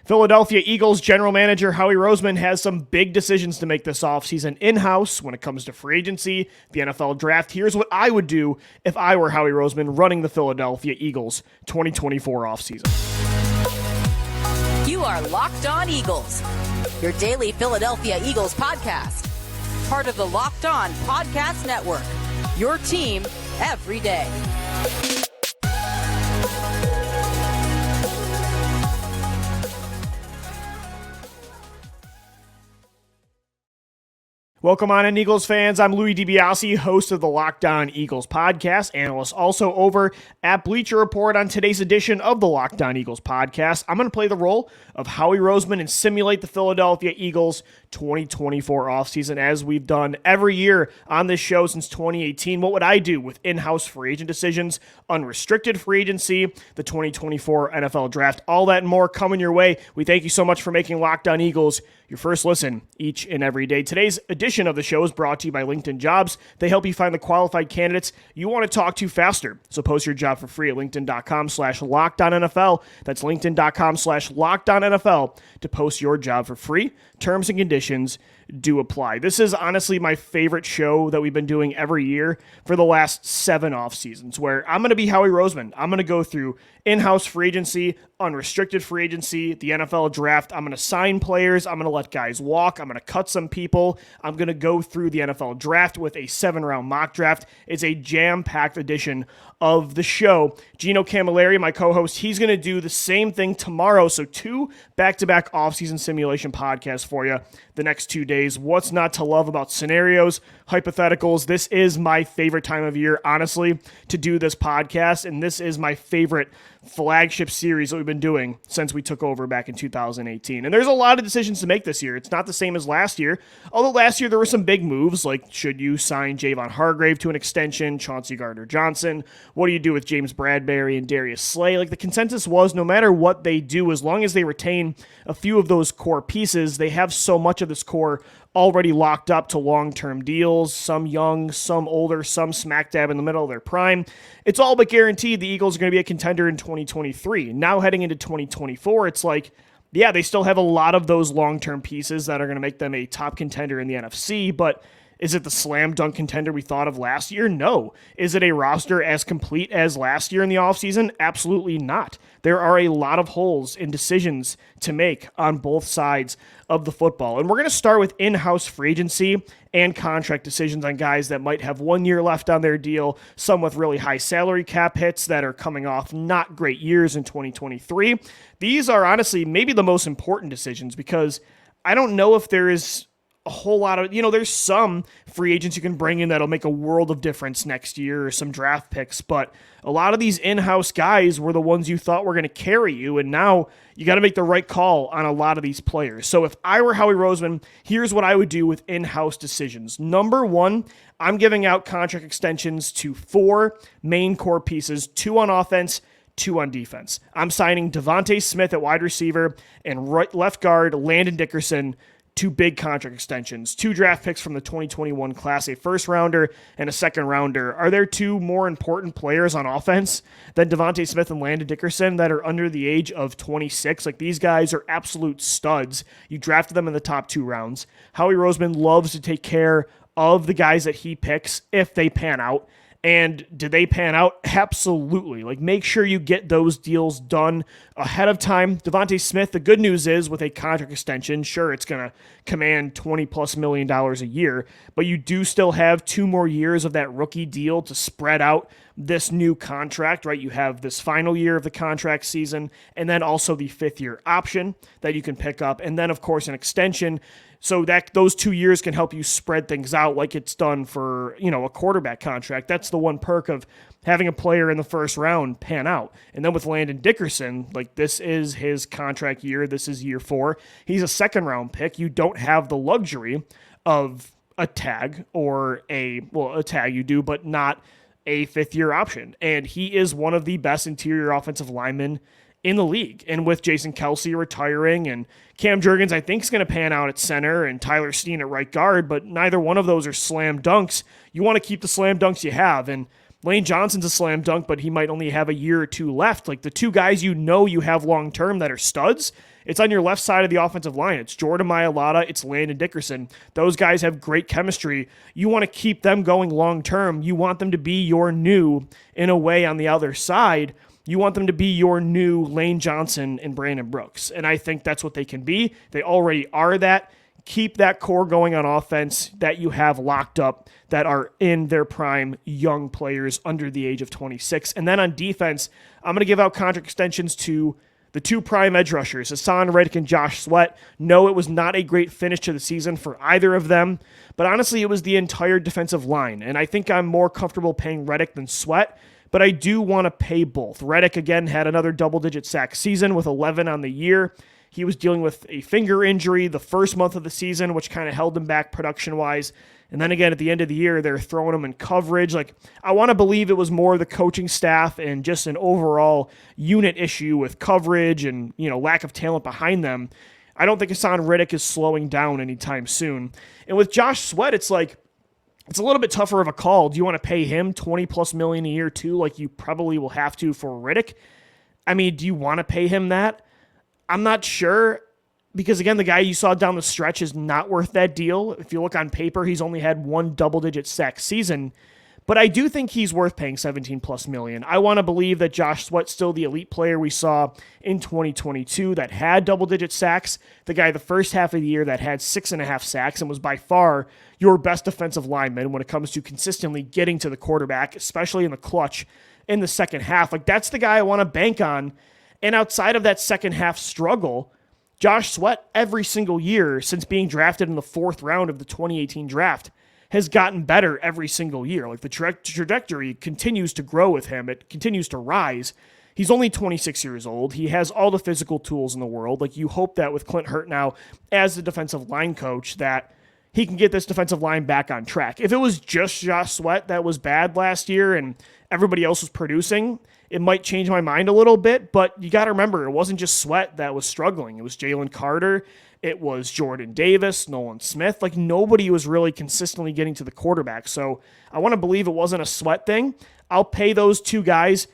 Philadelphia Eagles general manager Howie Roseman has some big decisions to make this offseason in-house when it comes to free agency, the NFL draft. Here's what I would do if I were Howie Roseman running the Philadelphia Eagles 2024 offseason. You are Locked On Eagles, your daily Philadelphia Eagles podcast. Part of the Locked On Podcast Network, your team every day. Welcome on in, Eagles fans. I'm Louie DiBiase, host of the Locked On Eagles podcast, analyst also over at Bleacher Report. On today's edition of the Locked On Eagles podcast, I'm going to play the role of Howie Roseman and simulate the Philadelphia Eagles 2024 offseason as we've done every year on this show since 2018. What would I do with in-house free agent decisions, unrestricted free agency, the 2024 NFL draft, all that and more coming your way. We thank you so much for making Locked On Eagles your first listen each and every day. Today's edition of the show is brought to you by LinkedIn Jobs. They help you find the qualified candidates you want to talk to faster. So post your job for free at linkedin.com/LockedOnNFL. That's linkedin.com/LockedOnNFL to post your job for free. Terms and conditions do apply. This is honestly my favorite show that we've been doing every year for the last 7 off seasons, where I'm going to be Howie Roseman. I'm going to go through in-house free agency, unrestricted free agency, the NFL draft. I'm going to sign players. I'm going to let guys walk. I'm going to cut some people. I'm going to go through the NFL draft with a 7-round mock draft. It's a jam-packed edition of the show. Gino Camilleri, my co-host, he's going to do the same thing tomorrow. So 2 back-to-back offseason simulation podcasts for you the next 2 days. What's not to love about scenarios, hypotheticals? This is my favorite time of year, honestly, to do this podcast, and this is my favorite flagship series that we've been doing since we took over back in 2018. And there's a lot of decisions to make this year. It's not the same as last year, although last year there were some big moves, like should you sign Javon Hargrave to an extension, Chauncey Gardner-Johnson? What do you do with James Bradbury and Darius Slay? Like, the consensus was no matter what they do, as long as they retain a few of those core pieces, they have so much of this core already locked up to long-term deals, some young, some older, some smack dab in the middle of their prime. It's all but guaranteed the Eagles are going to be a contender in 2023. Now heading into 2024, it's like, yeah, they still have a lot of those long-term pieces that are going to make them a top contender in the NFC, but is it the slam dunk contender we thought of last year? No. Is it a roster as complete as last year in the offseason? Absolutely not. There are a lot of holes and decisions to make on both sides of the football. And we're going to start with in-house free agency and contract decisions on guys that might have 1 year left on their deal, some with really high salary cap hits that are coming off not great years in 2023. These are honestly maybe the most important decisions because I don't know if there is a whole lot of, there's some free agents you can bring in that'll make a world of difference next year or some draft picks, but a lot of these in-house guys were the ones you thought were going to carry you, and now you got to make the right call on a lot of these players. So if I were Howie Roseman, here's what I would do with in-house decisions. Number 1, I'm giving out contract extensions to 4 main core pieces, 2 on offense, 2 on defense. I'm signing DeVonta Smith at wide receiver and left guard Landon Dickerson, 2 big contract extensions, 2 draft picks from the 2021 class, a first rounder and a second rounder. Are there 2 more important players on offense than DeVonta Smith and Landon Dickerson that are under the age of 26? Like, these guys are absolute studs. You drafted them in the top 2 rounds. Howie Roseman loves to take care of the guys that he picks if they pan out. And did they pan out? Absolutely. Like, make sure you get those deals done ahead of time. DeVonta Smith, the good news is with a contract extension, sure, it's going to command $20+ million a year, but you do still have 2 more years of that rookie deal to spread out this new contract, right? You have this final year of the contract season, and then also the 5th-year option that you can pick up, and then, of course, an extension. So that those 2 years can help you spread things out like it's done for, a quarterback contract. That's the one perk of having a player in the first round pan out. And then with Landon Dickerson, like, this is his contract year. This is year 4. He's a second-round pick. You don't have the luxury of a tag or a tag you do, but not a 5th-year option. And he is one of the best interior offensive linemen in the league. And with Jason Kelce retiring and Cam Jurgens, I think, is going to pan out at center and Tyler Steen at right guard, but neither one of those are slam dunks. You want to keep the slam dunks you have. And Lane Johnson's a slam dunk, but he might only have a year or two left. Like the two guys you have long-term that are studs, it's on your left side of the offensive line. It's Jordan Mailata, it's Landon Dickerson. Those guys have great chemistry. You want to keep them going long-term. You want them to be your new, in a way, on the other side. You want them to be your new Lane Johnson and Brandon Brooks. And I think that's what they can be. They already are that. Keep that core going on offense that you have locked up that are in their prime young players under the age of 26. And then on defense, I'm going to give out contract extensions to the two prime edge rushers, Hassan Reddick and Josh Sweat. No, it was not a great finish to the season for either of them, but honestly, it was the entire defensive line. And I think I'm more comfortable paying Reddick than Sweat, but I do want to pay both. Reddick, again, had another double-digit sack season with 11 on the year. He was dealing with a finger injury the first month of the season, which kind of held him back production-wise. And then again, at the end of the year, they're throwing him in coverage. Like, I want to believe it was more the coaching staff and just an overall unit issue with coverage and, lack of talent behind them. I don't think Hassan Reddick is slowing down anytime soon. And with Josh Sweat, it's like, it's a little bit tougher of a call. Do you want to pay him $20+ million a year too, like you probably will have to for Reddick? I mean, do you want to pay him that? I'm not sure. Because, again, the guy you saw down the stretch is not worth that deal. If you look on paper, he's only had one double-digit sack season. But I do think he's worth paying $17+ million. I want to believe that Josh Sweat's still the elite player we saw in 2022 that had double-digit sacks. The guy the first half of the year that had 6.5 sacks and was by far your best defensive lineman when it comes to consistently getting to the quarterback, especially in the clutch in the second half. Like, that's the guy I want to bank on. And outside of that second half struggle, Josh Sweat, every single year since being drafted in the 4th round of the 2018 draft, has gotten better every single year. Like the trajectory continues to grow with him. It continues to rise. He's only 26 years old. He has all the physical tools in the world. Like you hope that with Clint Hurt now as the defensive line coach that he can get this defensive line back on track. If it was just Josh Sweat that was bad last year and everybody else was producing, it might change my mind a little bit, but you got to remember, it wasn't just Sweat that was struggling. It was Jalen Carter. It was Jordan Davis, Nolan Smith. Like, nobody was really consistently getting to the quarterback. So I want to believe it wasn't a Sweat thing. I'll pay those two guys.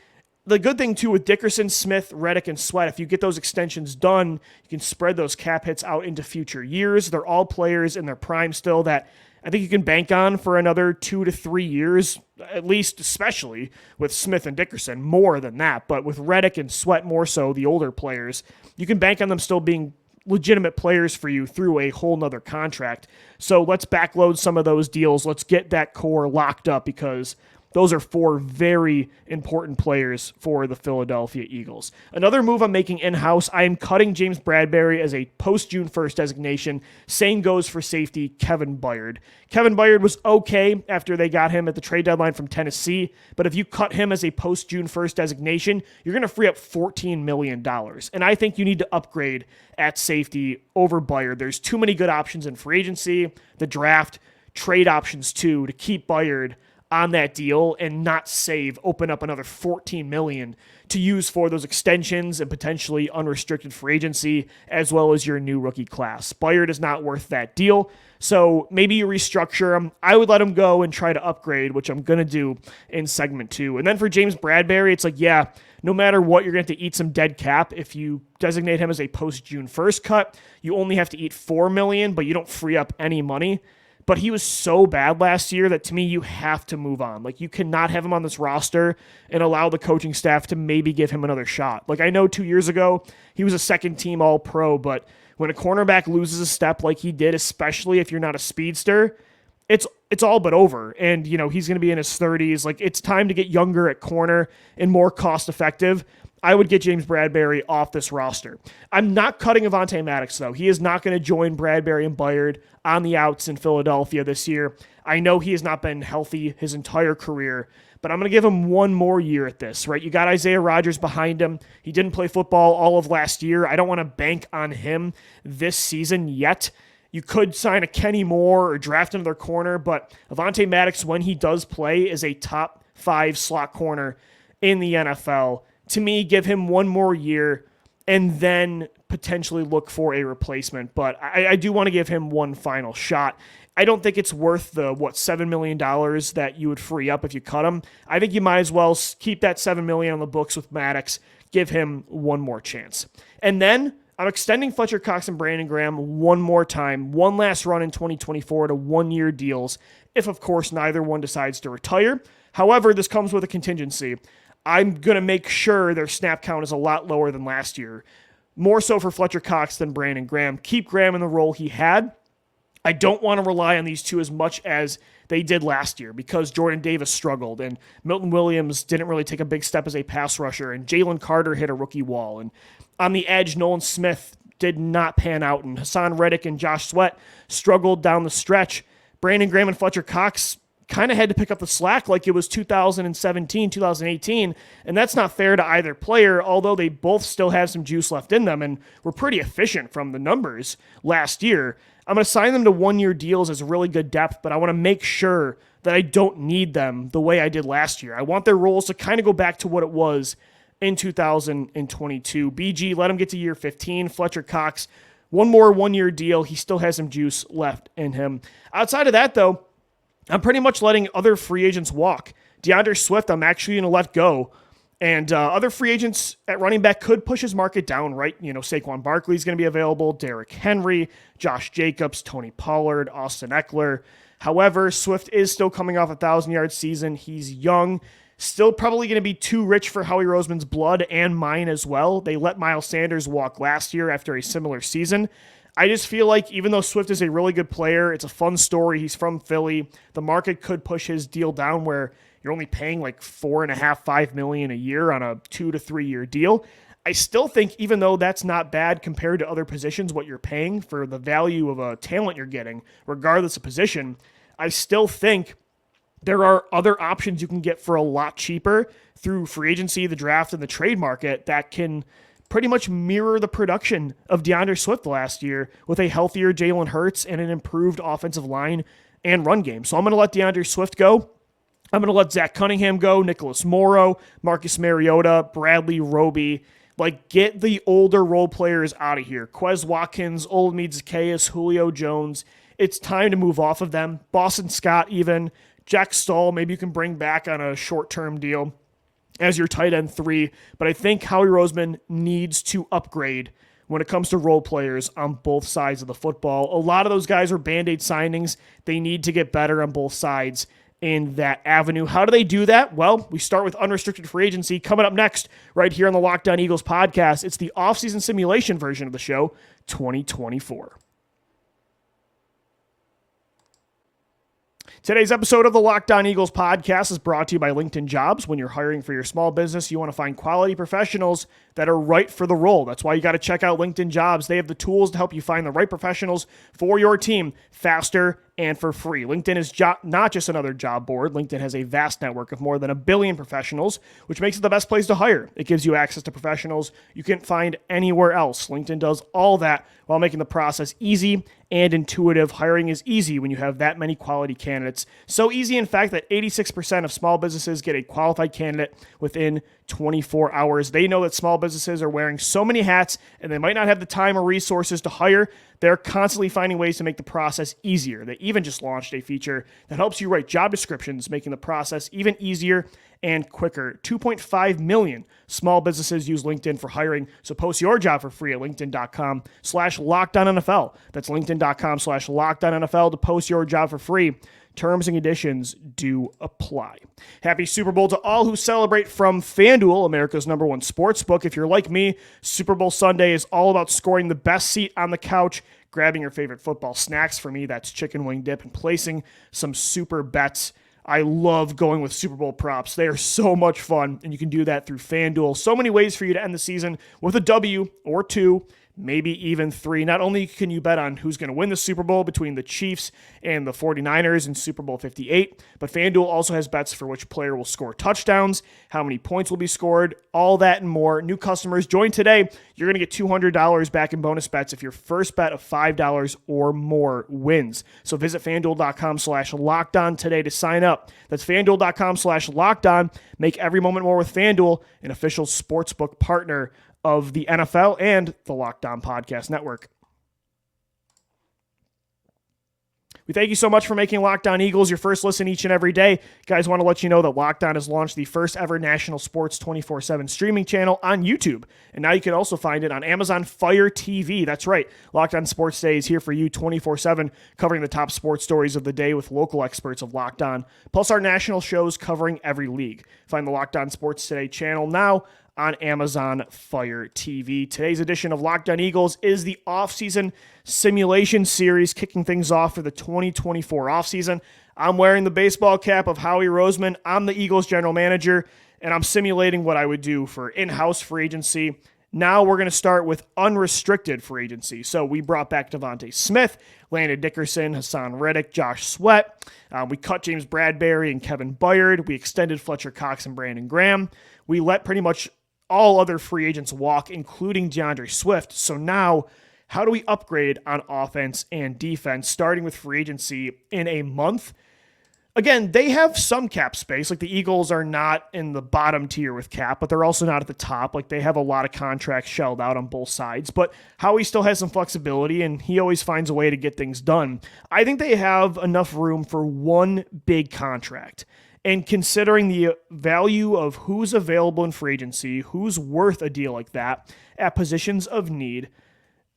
The good thing, too, with Dickerson, Smith, Reddick, and Sweat, if you get those extensions done, you can spread those cap hits out into future years. They're all players in their prime still that I think you can bank on for another 2 to 3 years, at least, especially with Smith and Dickerson, more than that. But with Reddick and Sweat more so, the older players, you can bank on them still being legitimate players for you through a whole nother contract. So let's backload some of those deals. Let's get that core locked up because those are 4 very important players for the Philadelphia Eagles. Another move I'm making in-house, I am cutting James Bradberry as a post-June 1st designation. Same goes for safety Kevin Byard. Kevin Byard was okay after they got him at the trade deadline from Tennessee, but if you cut him as a post-June 1st designation, you're going to free up $14 million. And I think you need to upgrade at safety over Byard. There's too many good options in free agency, the draft, trade options too, to keep Byard on that deal and not open up another $14 million to use for those extensions and potentially unrestricted free agency, as well as your new rookie class. Byard is not worth that deal. So maybe you restructure him. I would let him go and try to upgrade, which I'm going to do in segment 2. And then for James Bradberry, it's like, yeah, no matter what, you're going to have to eat some dead cap. If you designate him as a post-June 1st cut, you only have to eat $4 million, but you don't free up any money. But he was so bad last year that to me, you have to move on. Like, you cannot have him on this roster and allow the coaching staff to maybe give him another shot. Like, I know 2 years ago, he was a second-team All-Pro, but when a cornerback loses a step like he did, especially if you're not a speedster, it's all but over. And, he's going to be in his 30s. Like, it's time to get younger at corner and more cost-effective. I would get James Bradberry off this roster. I'm not cutting Avonte Maddox, though. He is not going to join Bradberry and Byard on the outs in Philadelphia this year. I know he has not been healthy his entire career, but I'm going to give him one more year at this, right? You got Isaiah Rodgers behind him. He didn't play football all of last year. I don't want to bank on him this season yet. You could sign a Kenny Moore or draft another corner, but Avonte Maddox, when he does play, is a top 5 slot corner in the NFL. To me, give him one more year. and then potentially look for a replacement. But I do want to give him one final shot. I don't think it's worth the, $7 million that you would free up if you cut him. I think you might as well keep that $7 million on the books with Maddox, give him one more chance. And then I'm extending Fletcher Cox and Brandon Graham one more time, one last run in 2024 to one-year deals, if, of course, neither one decides to retire. However, this comes with a contingency. I'm going to make sure their snap count is a lot lower than last year, more so for Fletcher Cox than Brandon Graham. Keep Graham in the role he had. I don't want to rely on these two as much as they did last year because Jordan Davis struggled and Milton Williams didn't really take a big step as a pass rusher and Jalen Carter hit a rookie wall. And on the edge, Nolan Smith did not pan out and Hassan Reddick and Josh Sweat struggled down the stretch. Brandon Graham and Fletcher Cox kind of had to pick up the slack like it was 2017, 2018, and that's not fair to either player, although they both still have some juice left in them and were pretty efficient from the numbers last year. I'm going to sign them to one-year deals as really good depth, but I want to make sure that I don't need them the way I did last year. I want their roles to kind of go back to what it was in 2022. BG, let him get to year 15. Fletcher Cox, one more one-year deal. He still has some juice left in him. Outside of that, though, I'm pretty much letting other free agents walk. DeAndre Swift, I'm actually going to let go. And other free agents at running back could push his market down, right? You know, Saquon Barkley is going to be available, Derrick Henry, Josh Jacobs, Tony Pollard, Austin Eckler. However, Swift is still coming off a 1,000-yard season. He's young, still probably going to be too rich for Howie Roseman's blood and mine as well. They let Miles Sanders walk last year after a similar season. I just feel like even though Swift is a really good player, it's a fun story. He's from Philly. The market could push his deal down where you're only paying like $4.5 million a year on a 2 to 3 year deal. I still think even though that's not bad compared to other positions, what you're paying for the value of a talent you're getting, regardless of position, I still think there are other options you can get for a lot cheaper through free agency, the draft, and the trade market that can pretty much mirror the production of DeAndre Swift last year with a healthier Jalen Hurts and an improved offensive line and run game. So I'm going to let DeAndre Swift go. I'm going to let Zach Cunningham go, Nicholas Morrow, Marcus Mariota, Bradley Roby. Like, get the older role players out of here. Quez Watkins, Olamide Zaccheaus, Julio Jones. It's time to move off of them. Boston Scott even. Jack Stoll, maybe you can bring back on a short-term deal as your tight end 3. But I think Howie Roseman needs to upgrade when it comes to role players on both sides of the football. A lot of those guys are Band-Aid signings. They need to get better on both sides in that avenue. How do they do that? Well, we start with unrestricted free agency coming up next right here on the Locked On Eagles podcast. It's the offseason simulation version of the show, 2024. Today's episode of the Locked On Eagles podcast is brought to you by LinkedIn Jobs. When you're hiring for your small business, you want to find quality professionals that are right for the role. That's why you got to check out LinkedIn Jobs. They have the tools to help you find the right professionals for your team faster and for free. LinkedIn is not just another job board. LinkedIn has a vast network of more than 1 billion professionals, which makes it the best place to hire. It gives you access to professionals you can't find anywhere else. LinkedIn does all that while making the process easy and intuitive. Hiring is easy when you have that many quality candidates. So easy, in fact, that 86% of small businesses get a qualified candidate within 24 hours. They know that small businesses are wearing so many hats and they might not have the time or resources to hire. They're constantly finding ways to make the process easier. They even just launched a feature that helps you write job descriptions, making the process even easier and quicker. 2.5 million small businesses use LinkedIn for hiring. So post your job for free at linkedin.com/LockedOnNFL. That's linkedin.com/LockedOnNFL to post your job for free. Terms and conditions do apply. Happy Super Bowl to all who celebrate from FanDuel, America's #1 sportsbook. If you're like me, Super Bowl Sunday is all about scoring the best seat on the couch, grabbing your favorite football snacks. For me, that's chicken wing dip and placing some super bets. I love going with Super Bowl props. They are so much fun, and you can do that through FanDuel. So many ways for you to end the season with a W or 2, maybe even 3. Not only can you bet on who's going to win the Super Bowl between the Chiefs and the 49ers in Super Bowl 58, but FanDuel also has bets for which player will score touchdowns, how many points will be scored, all that and more. New customers, join today. You're going to get $200 back in bonus bets if your first bet of $5 or more wins. So visit FanDuel.com/LockedOn today to sign up. That's FanDuel.com/LockedOn. Make every moment more with FanDuel, an official sportsbook partner of the NFL and the Locked On Podcast Network. We thank you so much for making Locked On Eagles your first listen each and every day. Guys, want to let you know that Locked On has launched the first ever national sports 24/7 streaming channel on YouTube. And now you can also find it on Amazon Fire TV. That's right. Locked On Sports Today is here for you 24/7, covering the top sports stories of the day with local experts of Locked On, plus our national shows covering every league. Find the Locked On Sports Today channel now on Amazon Fire TV. Today's edition of Locked On Eagles is the offseason simulation series, kicking things off for the 2024 offseason. I'm wearing the baseball cap of Howie Roseman. I'm the Eagles general manager, and I'm simulating what I would do for in-house free agency. Now we're going to start with unrestricted free agency. So we brought back DeVonta Smith, Landon Dickerson, Hassan Reddick, Josh Sweat. We cut James Bradbury and Kevin Byard. We extended Fletcher Cox and Brandon Graham. We let pretty much all other free agents walk, including DeAndre Swift. So now, how do we upgrade on offense and defense, starting with free agency in a month? Again, they have some cap space. Like, the Eagles are not in the bottom tier with cap, but they're also not at the top. Like, they have a lot of contracts shelled out on both sides. But Howie still has some flexibility, and he always finds a way to get things done. I think they have enough room for one big contract. And considering the value of who's available in free agency, who's worth a deal like that at positions of need,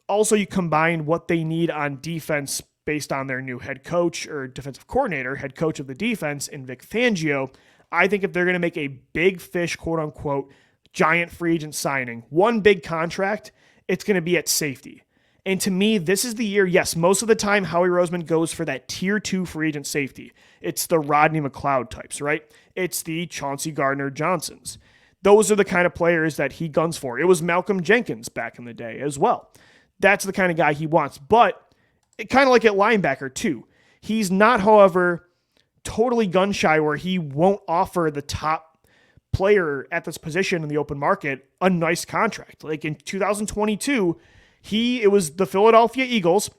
also you combine what they need on defense based on their new head coach or defensive coordinator, head coach of the defense in Vic Fangio. I think if they're going to make a big fish, quote unquote, giant free agent signing, one big contract, it's going to be at safety. And to me, this is the year, yes, most of the time Howie Roseman goes for that tier 2 free agent safety. It's the Rodney McLeod types, right? It's the Chauncey Gardner-Johnsons. Those are the kind of players that he guns for. It was Malcolm Jenkins back in the day as well. That's the kind of guy he wants. But kind of like at linebacker too. He's not, however, totally gun shy where he won't offer the top player at this position in the open market a nice contract. Like in 2022, it was the Philadelphia Eagles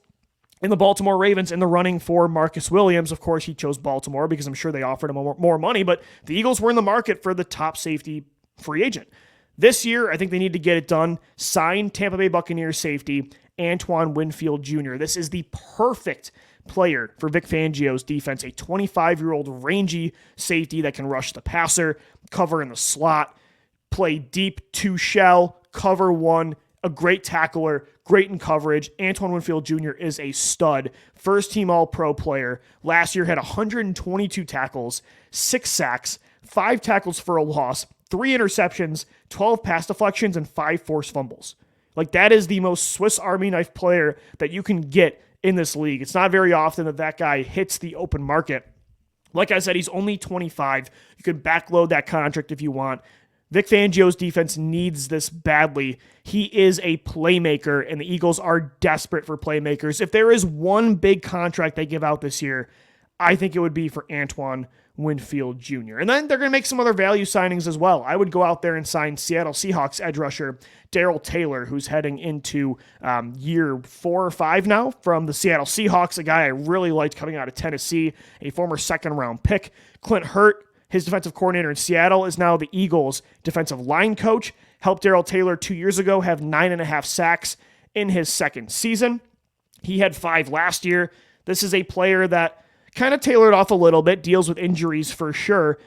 and the Baltimore Ravens in the running for Marcus Williams. Of course, he chose Baltimore because I'm sure they offered him more money, but the Eagles were in the market for the top safety free agent. This year, I think they need to get it done. Sign Tampa Bay Buccaneers safety Antoine Winfield Jr. This is the perfect player for Vic Fangio's defense, a 25-year-old rangy safety that can rush the passer, cover in the slot, play deep two shell, cover one, a great tackler, great in coverage. Antoine Winfield Jr. is a stud, first-team All-Pro player. Last year had 122 tackles, 6 sacks, 5 tackles for a loss, 3 interceptions, 12 pass deflections, and 5 forced fumbles. Like, that is the most Swiss Army knife player that you can get in this league. It's not very often that guy hits the open market. Like I said, he's only 25. You can backload that contract if you want. Vic Fangio's defense needs this badly. He is a playmaker, and the Eagles are desperate for playmakers. If there is one big contract they give out this year, I think it would be for Antoine Winfield Jr. And then they're going to make some other value signings as well. I would go out there and sign Seattle Seahawks edge rusher Darrell Taylor, who's heading into year 4 or 5 now from the Seattle Seahawks, a guy I really liked coming out of Tennessee, a former second-round pick. Clint Hurt, his defensive coordinator in Seattle, is now the Eagles' defensive line coach. Helped Darrell Taylor 2 years ago have 9.5 sacks in his second season. He had 5 last year. This is a player that kind of tailored off a little bit, deals with injuries for sure.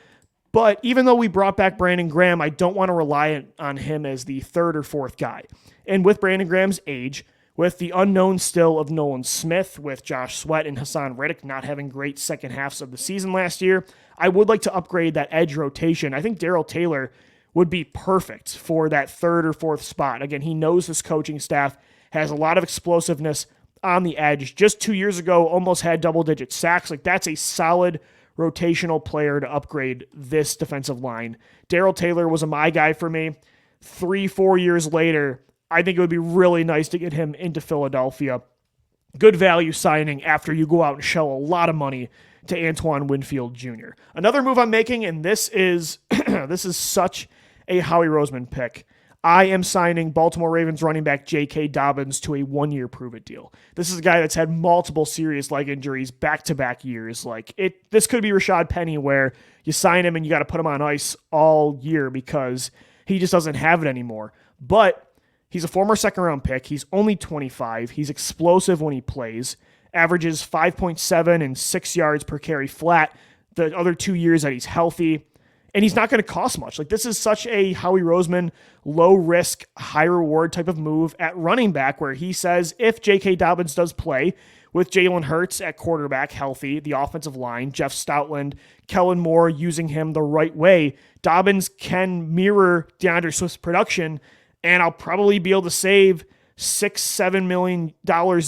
But even though we brought back Brandon Graham, I don't want to rely on him as the 3rd or 4th guy. And with Brandon Graham's age, with the unknown still of Nolan Smith, with Josh Sweat and Hassan Reddick not having great second halves of the season last year, I would like to upgrade that edge rotation. I think Darrell Taylor would be perfect for that 3rd or 4th spot. Again, he knows this coaching staff, has a lot of explosiveness on the edge. Just 2 years ago, almost had double-digit sacks. Like, that's a solid rotational player to upgrade this defensive line. Darrell Taylor was a my guy for me. 3-4 years later, I think it would be really nice to get him into Philadelphia. Good value signing after you go out and shell a lot of money to Antoine Winfield Jr. Another move I'm making, and this is this is such a Howie Roseman pick. I am signing Baltimore Ravens running back J.K. Dobbins to a 1-year prove-it deal. This is a guy that's had multiple serious leg injuries back-to-back years. This could be Rashad Penny, where you sign him and you got to put him on ice all year because he just doesn't have it anymore. But He's a former second-round pick. He's only 25. He's explosive when he plays. Averages 5.7 and 6 yards per carry flat the other 2 years that he's healthy. And he's not going to cost much. Like, this is such a Howie Roseman low-risk, high-reward type of move at running back, where he says if J.K. Dobbins does play with Jalen Hurts at quarterback healthy, the offensive line, Jeff Stoutland, Kellen Moore using him the right way, Dobbins can mirror DeAndre Swift's production, and I'll probably be able to save $6-7 million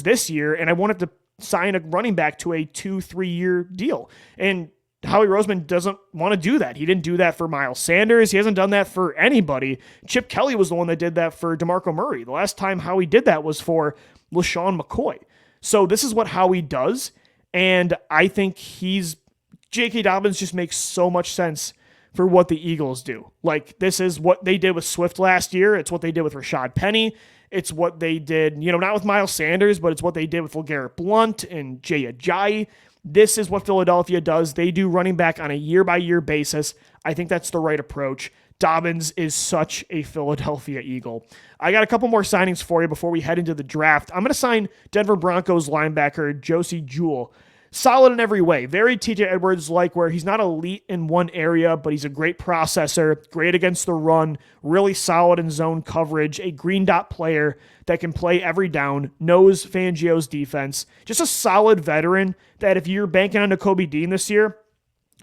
this year, and I won't have to sign a running back to a 2-3 year deal. And Howie Roseman doesn't want to do that. He didn't do that for Miles Sanders. He hasn't done that for anybody. Chip Kelly was the one that did that for DeMarco Murray. The last time Howie did that was for LaShawn McCoy. So this is what Howie does, and I think J.K. Dobbins just makes so much sense for what the Eagles do. Like, this is what they did with Swift last year. It's what they did with Rashad Penny. It's what they did, not with Miles Sanders, but it's what they did with LeGarrette Blount and Jay Ajayi. This is what Philadelphia does. They do running back on a year-by-year basis. I think that's the right approach. Dobbins is such a Philadelphia Eagle. I got a couple more signings for you before we head into the draft. I'm going to sign Denver Broncos linebacker Josey Jewell. Solid in every way. Very TJ Edwards-like, where he's not elite in one area, but he's a great processor, great against the run, really solid in zone coverage, a green dot player that can play every down, knows Fangio's defense. Just a solid veteran that if you're banking on Kobe Dean this year,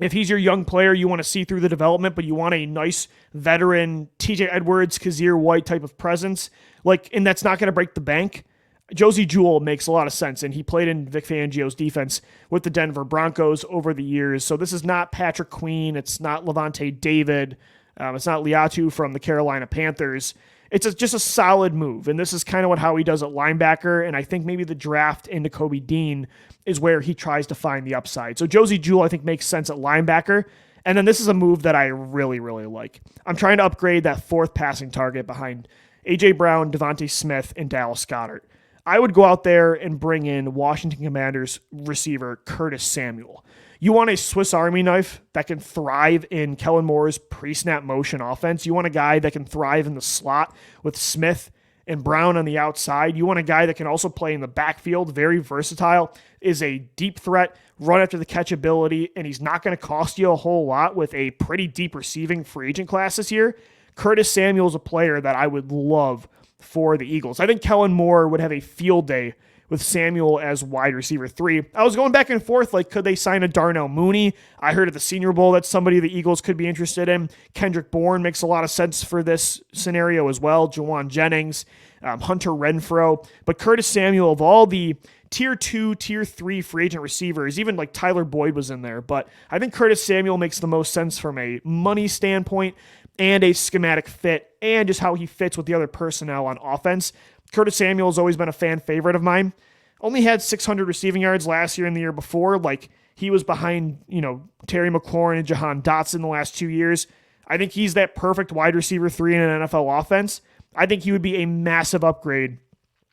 if he's your young player, you want to see through the development, but you want a nice veteran TJ Edwards, Kazir White type of presence, and that's not going to break the bank. Josey Jewell makes a lot of sense, and he played in Vic Fangio's defense with the Denver Broncos over the years. So this is not Patrick Queen. It's not Levante David. It's not Liatu from the Carolina Panthers. It's just a solid move, and this is kind of what Howie does at linebacker, and I think maybe the draft into Kobe Dean is where he tries to find the upside. So Josey Jewell, I think, makes sense at linebacker, and then this is a move that I really, really like. I'm trying to upgrade that fourth passing target behind A.J. Brown, DeVonta Smith, and Dallas Goedert. I would go out there and bring in Washington Commanders receiver Curtis Samuel. You want a Swiss Army knife that can thrive in Kellen Moore's pre-snap motion offense. You want a guy that can thrive in the slot with Smith and Brown on the outside. You want a guy that can also play in the backfield, very versatile, is a deep threat, run after the catch ability, and he's not going to cost you a whole lot with a pretty deep receiving free agent class this year. Curtis Samuel is a player that I would love for the Eagles. I think Kellen Moore would have a field day with Samuel as wide receiver 3. I was going back and forth, could they sign a Darnell Mooney? I heard at the Senior Bowl that's somebody the Eagles could be interested in. Kendrick Bourne makes a lot of sense for this scenario as well. Jawan Jennings, Hunter Renfrow. But Curtis Samuel, of all the tier 2, tier 3 free agent receivers, even Tyler Boyd was in there, but I think Curtis Samuel makes the most sense from a money standpoint and a schematic fit, and just how he fits with the other personnel on offense. Curtis Samuel has always been a fan favorite of mine. Only had 600 receiving yards last year and the year before. He was behind, Terry McLaurin and Jahan Dotson the last 2 years. I think he's that perfect wide receiver 3 in an NFL offense. I think he would be a massive upgrade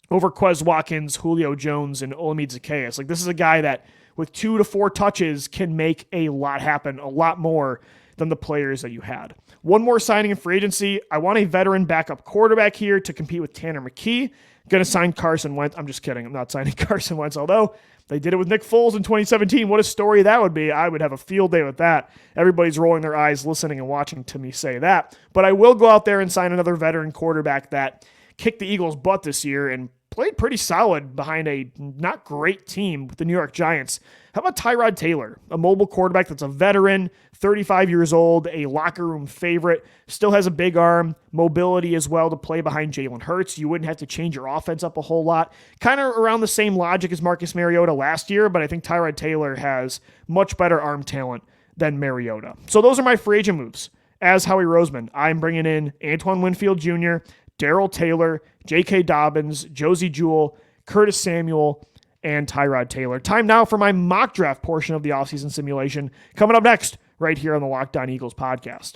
over Quez Watkins, Julio Jones, and Olamide Zaccheaus. This is a guy that with 2 to 4 touches can make a lot happen, a lot more than the players that you had. One more signing in free agency. I want a veteran backup quarterback here to compete with Tanner McKee. Going to sign Carson Wentz. I'm just kidding. I'm not signing Carson Wentz, although they did it with Nick Foles in 2017. What a story that would be. I would have a field day with that. Everybody's rolling their eyes listening and watching to me say that. But I will go out there and sign another veteran quarterback that kicked the Eagles' butt this year and played pretty solid behind a not great team with the New York Giants. How about Tyrod Taylor, a mobile quarterback that's a veteran, 35 years old, a locker room favorite, still has a big arm, mobility as well to play behind Jalen Hurts. You wouldn't have to change your offense up a whole lot. Kind of around the same logic as Marcus Mariota last year, but I think Tyrod Taylor has much better arm talent than Mariota. So those are my free agent moves. As Howie Roseman, I'm bringing in Antoine Winfield Jr., Darrell Taylor, J.K. Dobbins, Josey Jewell, Curtis Samuel, and Tyrod Taylor. Time now for my mock draft portion of the offseason simulation. Coming up next, right here on the Locked On Eagles podcast.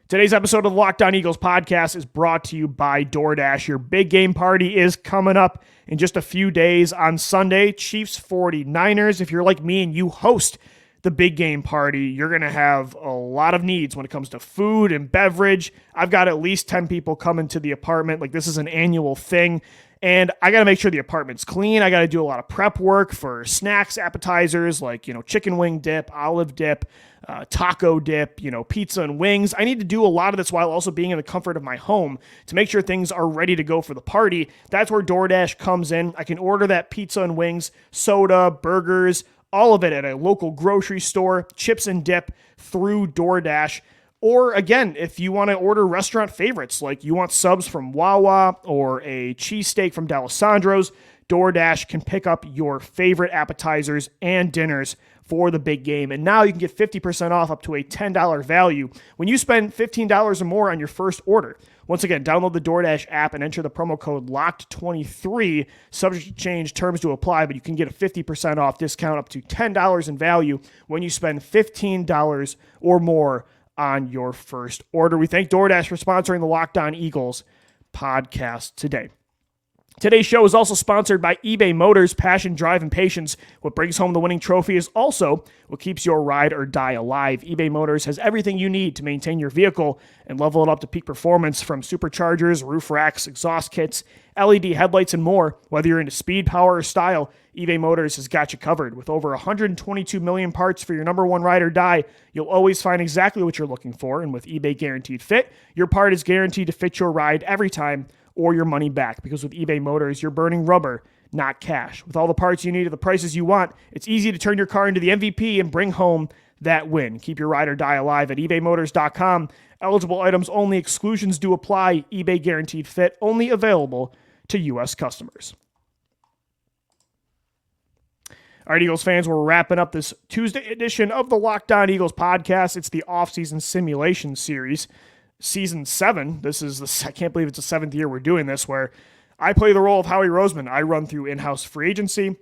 Today's episode of the Locked On Eagles podcast is brought to you by DoorDash. Your big game party is coming up in just a few days on Sunday. Chiefs 49ers. If you're like me and you host the big game party, you're going to have a lot of needs when it comes to food and beverage. I've got at least 10 people coming to the apartment. Like, this is an annual thing. And I got to make sure the apartment's clean. I got to do a lot of prep work for snacks, appetizers, like, chicken wing dip, olive dip, taco dip, pizza and wings. I need to do a lot of this while also being in the comfort of my home to make sure things are ready to go for the party. That's where DoorDash comes in. I can order that pizza and wings, soda, burgers, all of it at a local grocery store, chips and dip through DoorDash. Or again, if you want to order restaurant favorites, like you want subs from Wawa or a cheesesteak from D'Alessandro's, DoorDash can pick up your favorite appetizers and dinners for the big game. And now you can get 50% off up to a $10 value when you spend $15 or more on your first order. Once again, download the DoorDash app and enter the promo code LOCKED23, subject to change, terms to apply, but you can get a 50% off discount up to $10 in value when you spend $15 or more on your first order. We thank DoorDash for sponsoring the Locked On Eagles podcast today. Today's show is also sponsored by eBay Motors. Passion, drive, and patience. What brings home the winning trophy is also what keeps your ride or die alive. eBay Motors has everything you need to maintain your vehicle and level it up to peak performance, from superchargers, roof racks, exhaust kits, LED headlights, and more. Whether you're into speed, power, or style, eBay Motors has got you covered. With over 122 million parts for your number one ride or die, you'll always find exactly what you're looking for. And with eBay Guaranteed Fit, your part is guaranteed to fit your ride every time, or your money back, because with eBay Motors, you're burning rubber, not cash. With all the parts you need at the prices you want, it's easy to turn your car into the MVP and bring home that win. Keep your ride or die alive at ebaymotors.com. Eligible items only. Exclusions do apply. eBay Guaranteed Fit, only available to U.S. customers. All right, Eagles fans, we're wrapping up this Tuesday edition of the Locked On Eagles podcast. It's the offseason simulation series. Season 7. I can't believe it's the 7th year we're doing this, where I play the role of Howie Roseman. I run through in-house free agency,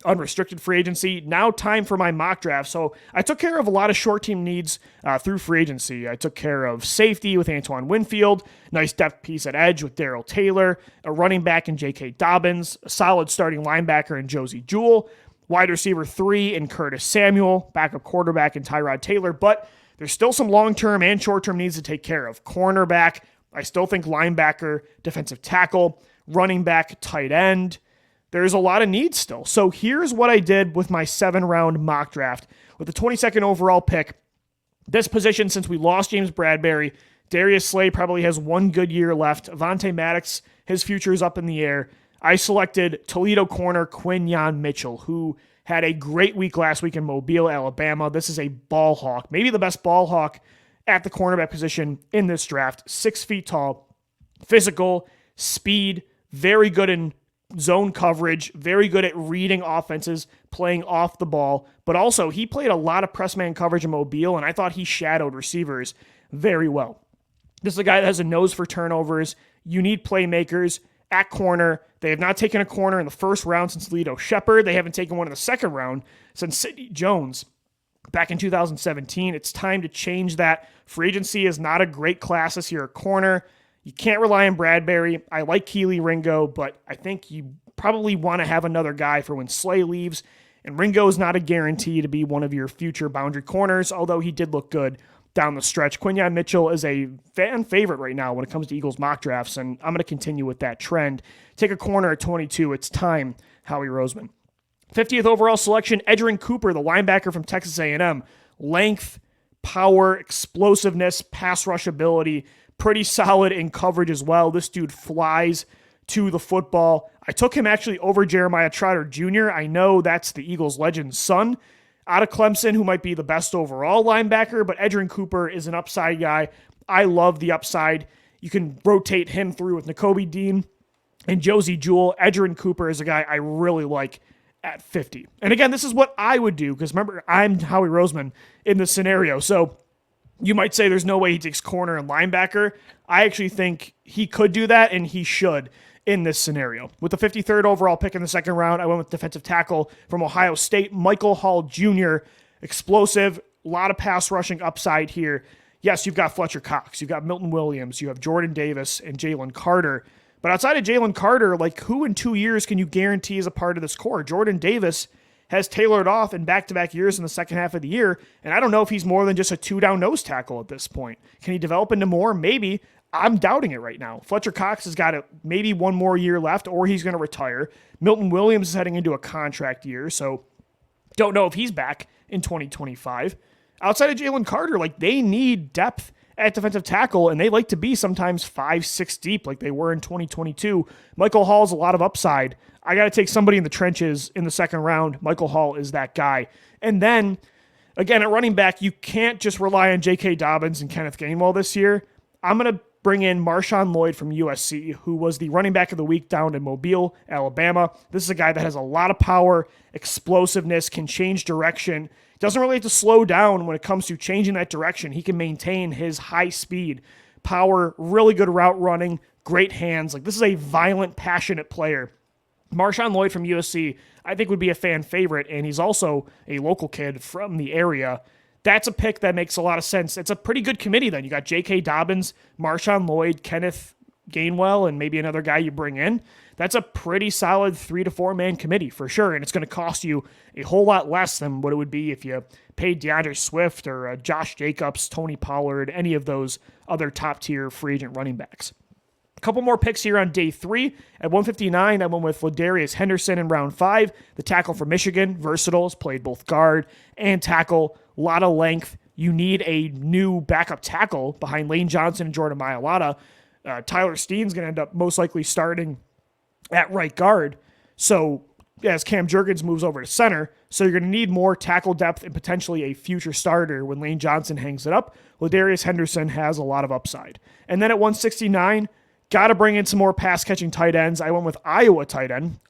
unrestricted free agency. Now time for my mock draft. So I took care of a lot of short team needs through free agency. I took care of safety with Antoine Winfield, nice depth piece at edge with Darrell Taylor, a running back in J.K. Dobbins, a solid starting linebacker in Josie Jewell, wide receiver 3 in Curtis Samuel, backup quarterback in Tyrod Taylor, but there's still some long-term and short-term needs to take care of. Cornerback, I still think linebacker, defensive tackle, running back, tight end. There's a lot of needs still. So here's what I did with my 7-round mock draft. With the 22nd overall pick, this position, since we lost James Bradbury, Darius Slay probably has one good year left. Avonte Maddox, his future is up in the air. I selected Toledo corner Quinyon Mitchell, who had a great week last week in Mobile, Alabama. This is a ball hawk, maybe the best ball hawk at the cornerback position in this draft. 6 feet tall, physical, speed, very good in zone coverage, very good at reading offenses, playing off the ball, but also he played a lot of press man coverage in Mobile, and I thought he shadowed receivers very well. This is a guy that has a nose for turnovers. You need playmakers at corner. They have not taken a corner in the first round since Lito Shepherd. They haven't taken one in the second round since Sidney Jones back in 2017. It's time to change that. Free agency is not a great class this year at corner. You can't rely on Bradbury. I like Keely Ringo, but I think you probably want to have another guy for when Slay leaves. And Ringo is not a guarantee to be one of your future boundary corners, although he did look good down the stretch. Quinyon Mitchell is a fan favorite right now when it comes to Eagles mock drafts, and I'm going to continue with that trend. Take a corner at 22. It's time, Howie Roseman. 50th overall selection, Edgerrin Cooper, the linebacker from Texas A&M. Length, power, explosiveness, pass rush ability, pretty solid in coverage as well. This dude flies to the football. I took him actually over Jeremiah Trotter Jr. I know that's the Eagles legend's son out of Clemson, who might be the best overall linebacker, but Edgerrin Cooper is an upside guy. I love the upside. You can rotate him through with Nakobe Dean and Josie Jewell. Edgerrin Cooper is a guy I really like at 50. And again, this is what I would do, because remember, I'm Howie Roseman in this scenario. So you might say there's no way he takes corner and linebacker. I actually think he could do that, and he should in this scenario. With the 53rd overall pick in the second round, I went with defensive tackle from Ohio State, Michael Hall Jr., explosive, a lot of pass rushing upside here. Yes, you've got Fletcher Cox, you've got Milton Williams, you have Jordan Davis and Jalen Carter. But outside of Jalen Carter, like, who in 2 years can you guarantee is a part of this core? Jordan Davis has tailored off in back-to-back years in the second half of the year, and I don't know if he's more than just a two-down nose tackle at this point. Can he develop into more? Maybe. I'm doubting it right now. Fletcher Cox has got maybe one more year left, or he's going to retire. Milton Williams is heading into a contract year, so don't know if he's back in 2025. Outside of Jalen Carter, they need depth at defensive tackle, and they like to be sometimes 5-6 deep like they were in 2022. Michael Hall's a lot of upside. I got to take somebody in the trenches in the second round. Michael Hall is that guy. And then, again, at running back, you can't just rely on J.K. Dobbins and Kenneth Gainwell this year. I'm going to bring in Marshawn Lloyd from USC, who was the running back of the week down in Mobile, Alabama. This is a guy that has a lot of power, explosiveness, can change direction. Doesn't really have to slow down when it comes to changing that direction. He can maintain his high speed, power, really good route running, great hands. This is a violent, passionate player. Marshawn Lloyd from USC, I think, would be a fan favorite, and he's also a local kid from the area. That's a pick that makes a lot of sense. It's a pretty good committee then. You got J.K. Dobbins, Marshawn Lloyd, Kenneth Gainwell, and maybe another guy you bring in. That's a pretty solid 3 to 4 man committee for sure, and it's going to cost you a whole lot less than what it would be if you paid DeAndre Swift or Josh Jacobs, Tony Pollard, any of those other top-tier free agent running backs. A couple more picks here on day 3. At 159, I went with Ladarius Henderson in round 5, the tackle for Michigan. Versatile, has played both guard and tackle. A lot of length. You need a new backup tackle behind Lane Johnson and Jordan Mailata. Tyler Steen's going to end up most likely starting at right guard. So as Cam Jurgens moves over to center, so you're going to need more tackle depth and potentially a future starter when Lane Johnson hangs it up. Ladarius Henderson has a lot of upside. And then at 169, got to bring in some more pass-catching tight ends. I went with Iowa tight end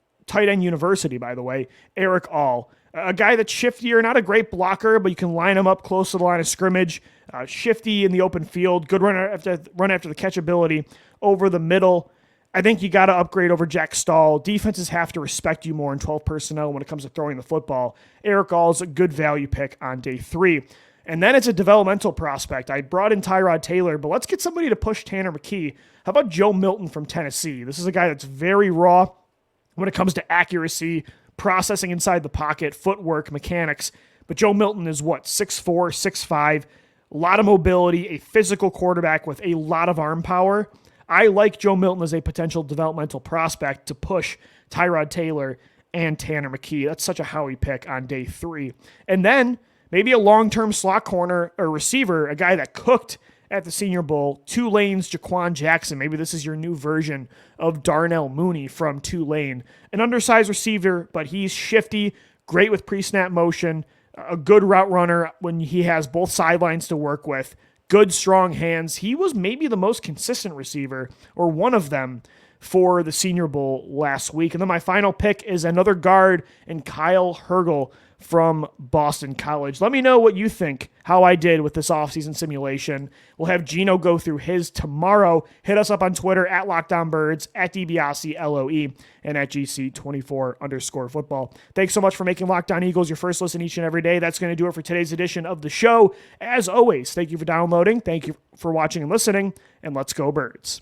university, by the way, Eric All. A guy that's shiftier, not a great blocker, but you can line him up close to the line of scrimmage. Shifty in the open field, good run after the catch ability over the middle. I think you got to upgrade over Jack Stahl. Defenses have to respect you more in 12 personnel when it comes to throwing the football. Eric All is a good value pick on day 3. And then it's a developmental prospect. I brought in Tyrod Taylor, but let's get somebody to push Tanner McKee. How about Joe Milton from Tennessee? This is a guy that's very raw when it comes to accuracy, processing inside the pocket, footwork, mechanics. But Joe Milton is 6'4", 6'5", a lot of mobility, a physical quarterback with a lot of arm power. I like Joe Milton as a potential developmental prospect to push Tyrod Taylor and Tanner McKee. That's such a Howie pick on day 3. And then maybe a long-term slot corner or receiver, a guy that cooked at the Senior Bowl, Tulane's Jaquan Jackson. Maybe this is your new version of Darnell Mooney from Tulane. An undersized receiver, but he's shifty, great with pre-snap motion, a good route runner when he has both sidelines to work with, good strong hands. He was maybe the most consistent receiver, or one of them, for the Senior Bowl last week. And then my final pick is another guard, and Kyle Hergel from Boston College. Let me know what you think, how I did with this offseason simulation. We'll have Gino go through his tomorrow. Hit us up on Twitter at LockedOnBirds, at DiBiase, LOE, and at GC24_football. Thanks so much for making Locked On Eagles your first listen each and every day. That's going to do it for today's edition of the show. As always, thank you for downloading. Thank you for watching and listening, and let's go Birds.